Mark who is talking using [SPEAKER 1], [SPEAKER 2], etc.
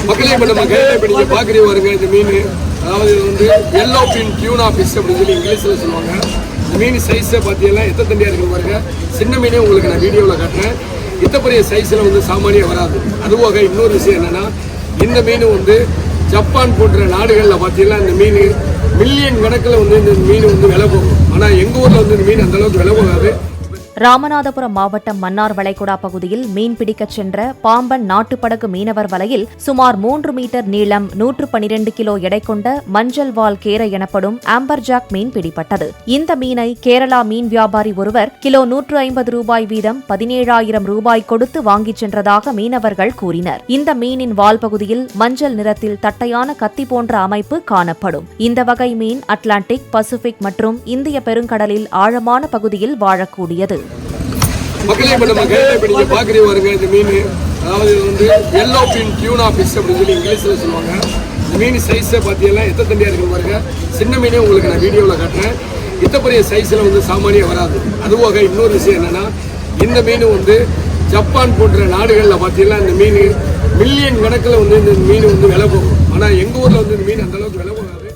[SPEAKER 1] மக்களே இப்ப நம்ம கையில இப்ப நீங்க பாக்குறீங்க பாருங்க இந்த மீன், அதாவது இது வந்து எல்லோ பின் டியூனா ஃபிஷ் அப்படின்னு சொல்லி இங்கிலீஷ்ல சொல்லுவாங்க. இந்த மீன் சைஸை பார்த்தீங்கன்னா எத்தனை தண்டியா இருக்கு பாருங்க. சின்ன மீனே உங்களுக்கு நான் வீடியோவில் காட்டுறேன். இத்த பெரிய சைஸ்ல வந்து சாமானியம் வராது. அதுவாக இன்னொரு விஷயம் என்னன்னா, இந்த மீன் வந்து ஜப்பான் போன்ற நாடுகளில் பார்த்தீங்கன்னா இந்த மீன் மில்லியன் கணக்கில் வந்து இந்த மீன் வந்து விலை போகும். ஆனால் எங்கள் ஊரில் வந்து இந்த மீன் அந்த அளவுக்கு விலை போகாது.
[SPEAKER 2] ராமநாதபுரம் மாவட்டம் மன்னார் வளைகுடா பகுதியில் மீன் பிடிக்கச் சென்ற பாம்பன் நாட்டுப்படகு மீனவர் வலையில் சுமார் 3 மீட்டர் நீளம் 112 கிலோ எடை கொண்ட மஞ்சள் வால் கேரை எனப்படும் ஆம்பர்ஜாக் மீன் பிடிபட்டது. இந்த மீனை கேரளா மீன் வியாபாரி ஒருவர் கிலோ 150 ரூபாய் வீதம் 17,000 ரூபாய் கொடுத்து வாங்கிச் சென்றதாக மீனவர்கள் கூறினர். இந்த மீனின் வால் பகுதியில் மஞ்சள் நிறத்தில் தட்டையான கத்தி போன்ற அமைப்பு காணப்படும். இந்த வகை மீன் அட்லாண்டிக், பசிபிக் மற்றும் இந்திய பெருங்கடலில் ஆழமான பகுதியில் வாழக்கூடியது.
[SPEAKER 1] மக்களே இப்ப நம்ம கையில இப்ப நீங்க பாக்குறீங்க பாருங்க இந்த மீன், அதாவது இது வந்து எல்லோ பின் டியூனா ஃபிஷ் அப்படின்னு சொல்லி இங்கிலீஷ்ல சொல்லுவாங்க. இந்த மீன் சைஸை பார்த்தீங்கன்னா எத்தனை தண்டியா இருக்கு பாருங்க. சின்ன மீனே உங்களுக்கு நான் வீடியோவில் காட்டுறேன். இத்த பெரிய சைஸ்ல வந்து சாமானியம் வராது. அதுவாக இன்னொரு விஷயம் என்னன்னா, இந்த மீன் வந்து ஜப்பான் போன்ற நாடுகளில் பார்த்தீங்கன்னா இந்த மீன் மில்லியன் கணக்கில் வந்து இந்த மீன் வந்து விலை போகும். ஆனால் எங்கள் ஊரில் வந்து இந்த மீன் அந்த அளவுக்கு விலை போகும்.